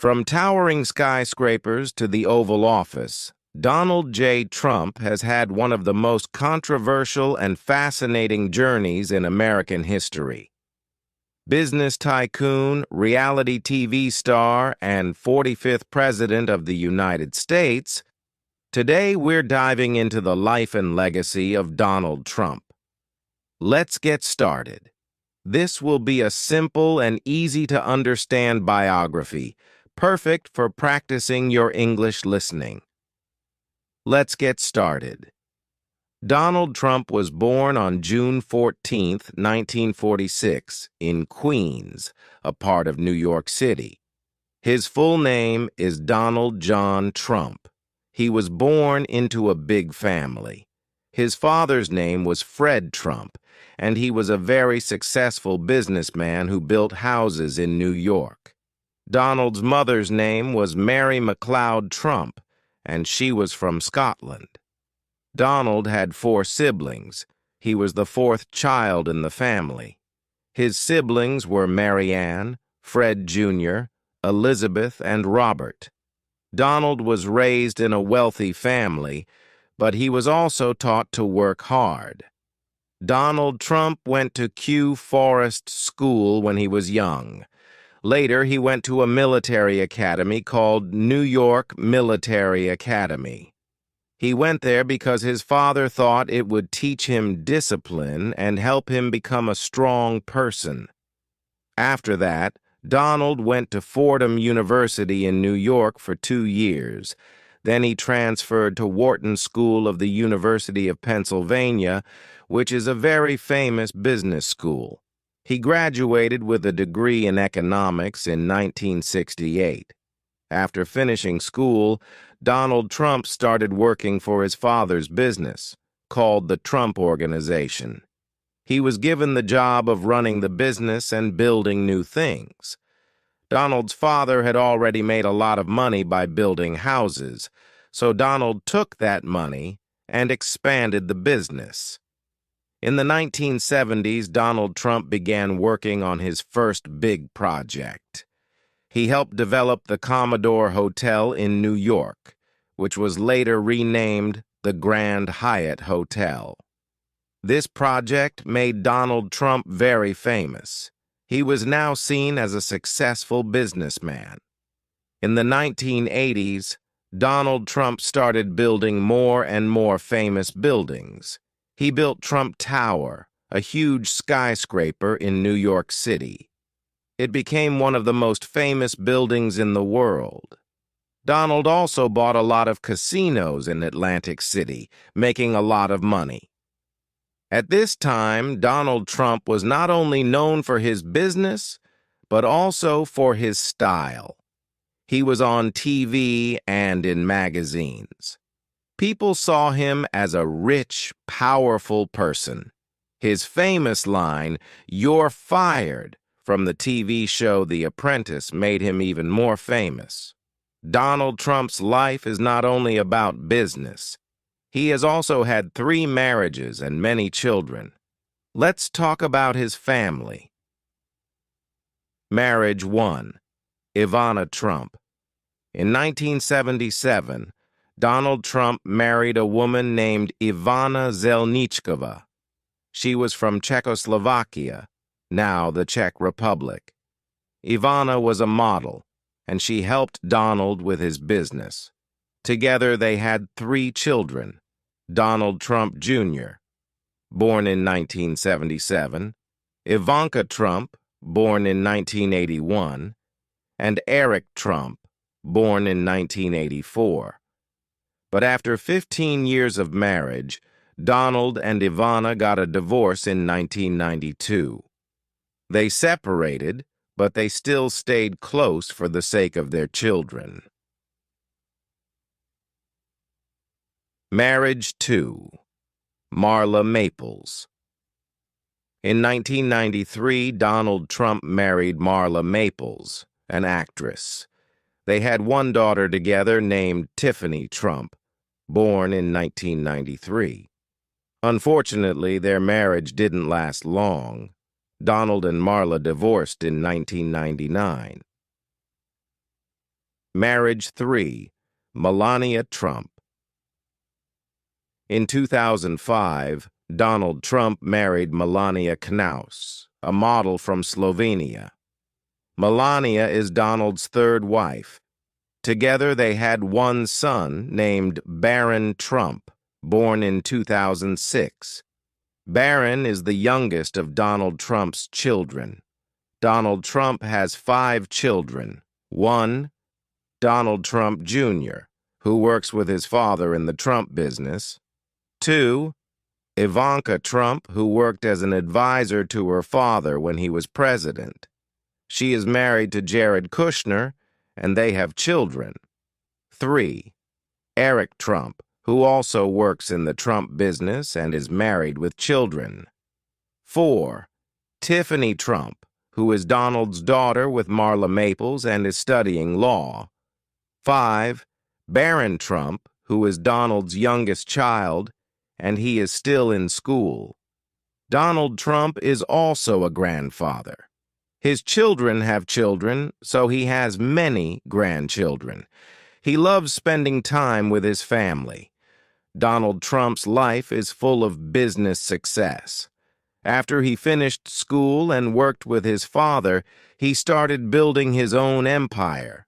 From towering skyscrapers to the Oval Office, Donald J. Trump has had one of the most controversial and fascinating journeys in American history. Business tycoon, reality TV star, and 45th President of the United States, today we're diving into the life and legacy of Donald Trump. Let's get started. This will be a simple and easy-to-understand biography, perfect for practicing your English listening. Let's get started. Donald Trump was born on June 14, 1946, in Queens, a part of New York City. His full name is Donald John Trump. He was born into a big family. His father's name was Fred Trump, and he was a very successful businessman who built houses in New York. Donald's mother's name was Mary MacLeod Trump, and she was from Scotland. Donald had 4 siblings. He was the 4th child in the family. His siblings were Mary Ann, Fred Jr., Elizabeth, and Robert. Donald was raised in a wealthy family, but he was also taught to work hard. Donald Trump went to Kew Forest School when he was young. Later, he went to a military academy called New York Military Academy. He went there because his father thought it would teach him discipline and help him become a strong person. After that, Donald went to Fordham University in New York for 2 years. Then he transferred to Wharton School of the University of Pennsylvania, which is a very famous business school. He graduated with a degree in economics in 1968. After finishing school, Donald Trump started working for his father's business, called the Trump Organization. He was given the job of running the business and building new things. Donald's father had already made a lot of money by building houses, so Donald took that money and expanded the business. In the 1970s, Donald Trump began working on his first big project. He helped develop the Commodore Hotel in New York, which was later renamed the Grand Hyatt Hotel. This project made Donald Trump very famous. He was now seen as a successful businessman. In the 1980s, Donald Trump started building more and more famous buildings. He built Trump Tower, a huge skyscraper in New York City. It became one of the most famous buildings in the world. Donald also bought a lot of casinos in Atlantic City, making a lot of money. At this time, Donald Trump was not only known for his business, but also for his style. He was on TV and in magazines. People saw him as a rich, powerful person. His famous line, "You're fired," from the TV show The Apprentice made him even more famous. Donald Trump's life is not only about business. He has also had 3 marriages and many children. Let's talk about his family. Marriage 1. Ivana Trump. In 1977, Donald Trump married a woman named Ivana Zelničková. She was from Czechoslovakia, now the Czech Republic. Ivana was a model, and she helped Donald with his business. Together they had 3 children: Donald Trump Jr., born in 1977, Ivanka Trump, born in 1981, and Eric Trump, born in 1984. But after 15 years of marriage, Donald and Ivana got a divorce in 1992. They separated, but they still stayed close for the sake of their children. Marriage 2. Marla Maples. In 1993, Donald Trump married Marla Maples, an actress. They had 1 daughter together named Tiffany Trump, born in 1993. Unfortunately, their marriage didn't last long. Donald and Marla divorced in 1999. Marriage 3. Melania Trump. In 2005, Donald Trump married Melania Knaus, a model from Slovenia. Melania is Donald's third wife. Together they had one son named Baron Trump, born in 2006. Baron is the youngest of Donald Trump's children. Donald Trump has 5 children. 1. Donald Trump Jr., who works with his father in the Trump business. 2. Ivanka Trump, who worked as an advisor to her father when he was president. She is married to Jared Kushner, and they have children. 3. Eric Trump, who also works in the Trump business and is married with children. 4. Tiffany Trump, who is Donald's daughter with Marla Maples and is studying law. 5. Baron Trump, who is Donald's youngest child, and he is still in school. Donald Trump is also a grandfather. His children have children, so he has many grandchildren. He loves spending time with his family. Donald Trump's life is full of business success. After he finished school and worked with his father, he started building his own empire.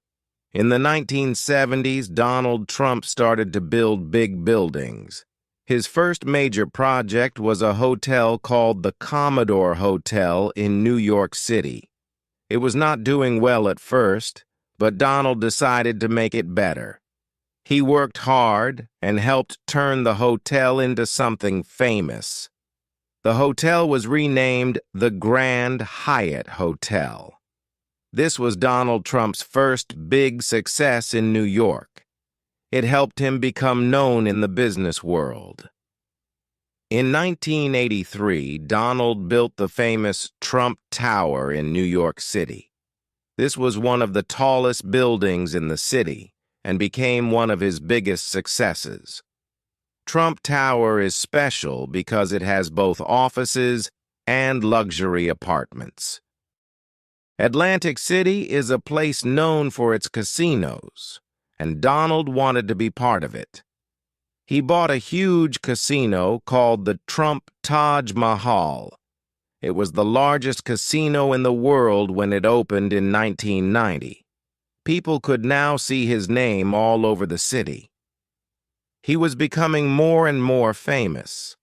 In the 1970s, Donald Trump started to build big buildings. His first major project was a hotel called the Commodore Hotel in New York City. It was not doing well at first, but Donald decided to make it better. He worked hard and helped turn the hotel into something famous. The hotel was renamed the Grand Hyatt Hotel. This was Donald Trump's first big success in New York. It helped him become known in the business world. In 1983, Donald built the famous Trump Tower in New York City. This was one of the tallest buildings in the city and became one of his biggest successes. Trump Tower is special because it has both offices and luxury apartments. Atlantic City is a place known for its casinos, and Donald wanted to be part of it. He bought a huge casino called the Trump Taj Mahal. It was the largest casino in the world when it opened in 1990. People could now see his name all over the city. He was becoming more and more famous.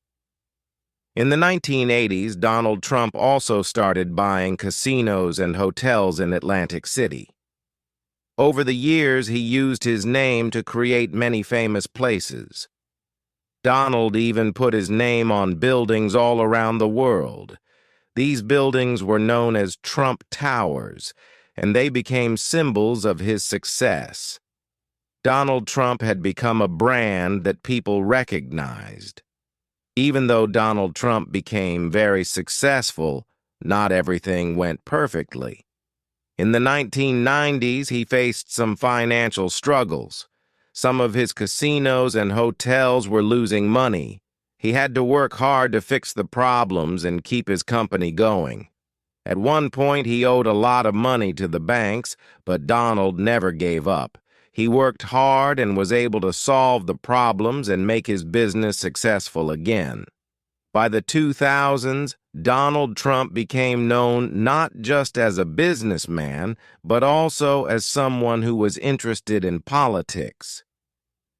In the 1980s, Donald Trump also started buying casinos and hotels in Atlantic City. Over the years, he used his name to create many famous places. Donald even put his name on buildings all around the world. These buildings were known as Trump Towers, and they became symbols of his success. Donald Trump had become a brand that people recognized. Even though Donald Trump became very successful, not everything went perfectly. In the 1990s, he faced some financial struggles. Some of his casinos and hotels were losing money. He had to work hard to fix the problems and keep his company going. At one point, he owed a lot of money to the banks, but Donald never gave up. He worked hard and was able to solve the problems and make his business successful again. By the 2000s, Donald Trump became known not just as a businessman, but also as someone who was interested in politics.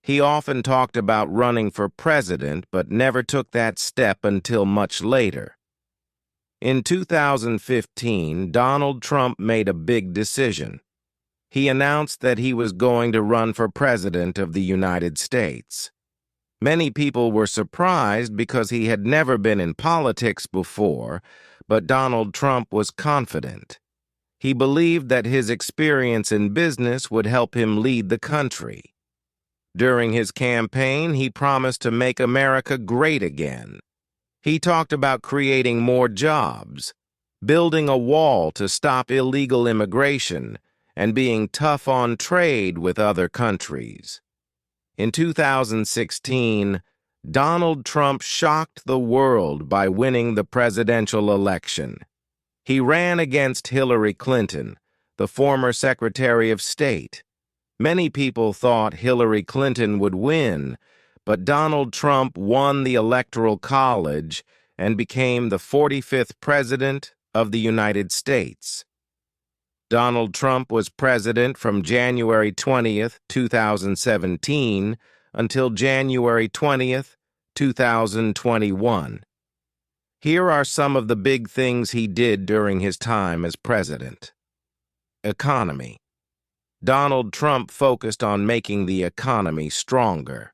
He often talked about running for president, but never took that step until much later. In 2015, Donald Trump made a big decision. He announced that he was going to run for president of the United States. Many people were surprised because he had never been in politics before, but Donald Trump was confident. He believed that his experience in business would help him lead the country. During his campaign, he promised to make America great again. He talked about creating more jobs, building a wall to stop illegal immigration, and being tough on trade with other countries. In 2016, Donald Trump shocked the world by winning the presidential election. He ran against Hillary Clinton, the former Secretary of State. Many people thought Hillary Clinton would win, but Donald Trump won the Electoral College and became the 45th President of the United States. Donald Trump was president from January 20th, 2017 until January 20th, 2021. Here are some of the big things he did during his time as president. Economy. Donald Trump focused on making the economy stronger.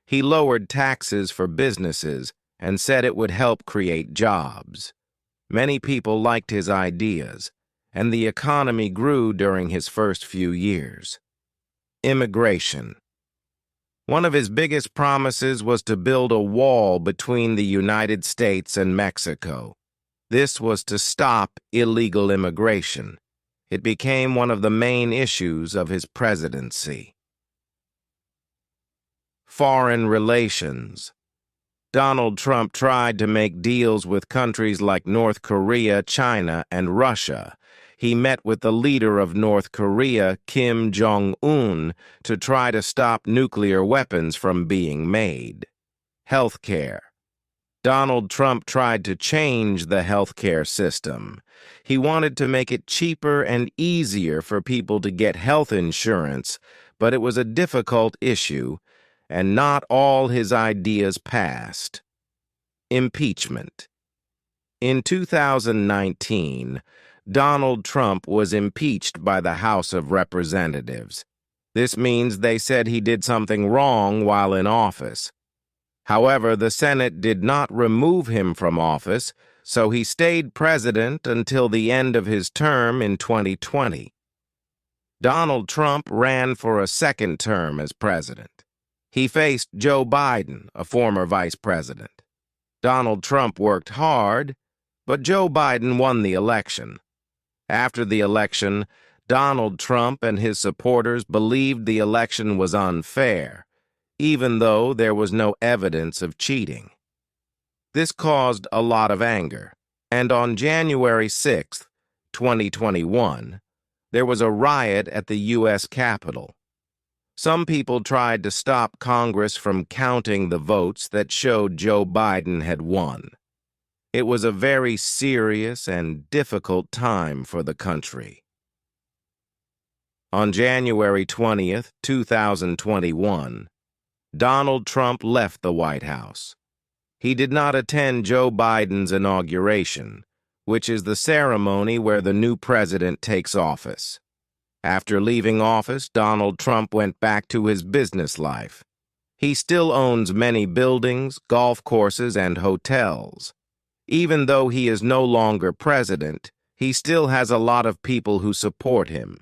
He lowered taxes for businesses and said it would help create jobs. Many people liked his ideas, and the economy grew during his first few years. Immigration. One of his biggest promises was to build a wall between the United States and Mexico. This was to stop illegal immigration. It became one of the main issues of his presidency. Foreign relations. Donald Trump tried to make deals with countries like North Korea, China, and Russia. He met with the leader of North Korea, Kim Jong-un, to try to stop nuclear weapons from being made. Healthcare. Donald Trump tried to change the healthcare system. He wanted to make it cheaper and easier for people to get health insurance, but it was a difficult issue, and not all his ideas passed. Impeachment. In 2019, Donald Trump was impeached by the House of Representatives. This means they said he did something wrong while in office. However, the Senate did not remove him from office, so he stayed president until the end of his term in 2020. Donald Trump ran for a second term as president. He faced Joe Biden, a former vice president. Donald Trump worked hard, but Joe Biden won the election. After the election, Donald Trump and his supporters believed the election was unfair, even though there was no evidence of cheating. This caused a lot of anger, and on January 6, 2021, there was a riot at the U.S. Capitol. Some people tried to stop Congress from counting the votes that showed Joe Biden had won. It was a very serious and difficult time for the country. On January 20th, 2021, Donald Trump left the White House. He did not attend Joe Biden's inauguration, which is the ceremony where the new president takes office. After leaving office, Donald Trump went back to his business life. He still owns many buildings, golf courses, and hotels. Even though he is no longer president, he still has a lot of people who support him.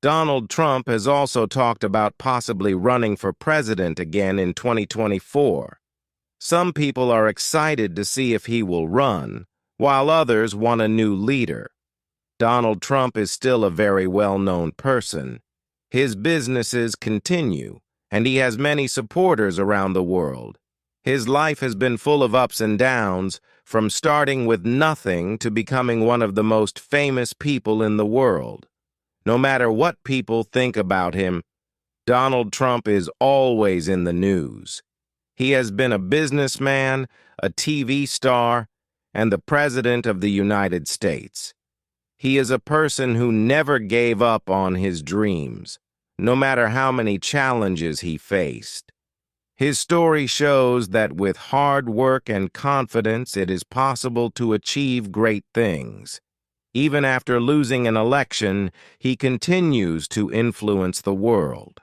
Donald Trump has also talked about possibly running for president again in 2024. Some people are excited to see if he will run, while others want a new leader. Donald Trump is still a very well-known person. His businesses continue, and he has many supporters around the world. His life has been full of ups and downs, from starting with nothing to becoming one of the most famous people in the world. No matter what people think about him, Donald Trump is always in the news. He has been a businessman, a TV star, and the President of the United States. He is a person who never gave up on his dreams, no matter how many challenges he faced. His story shows that with hard work and confidence, it is possible to achieve great things. Even after losing an election, he continues to influence the world.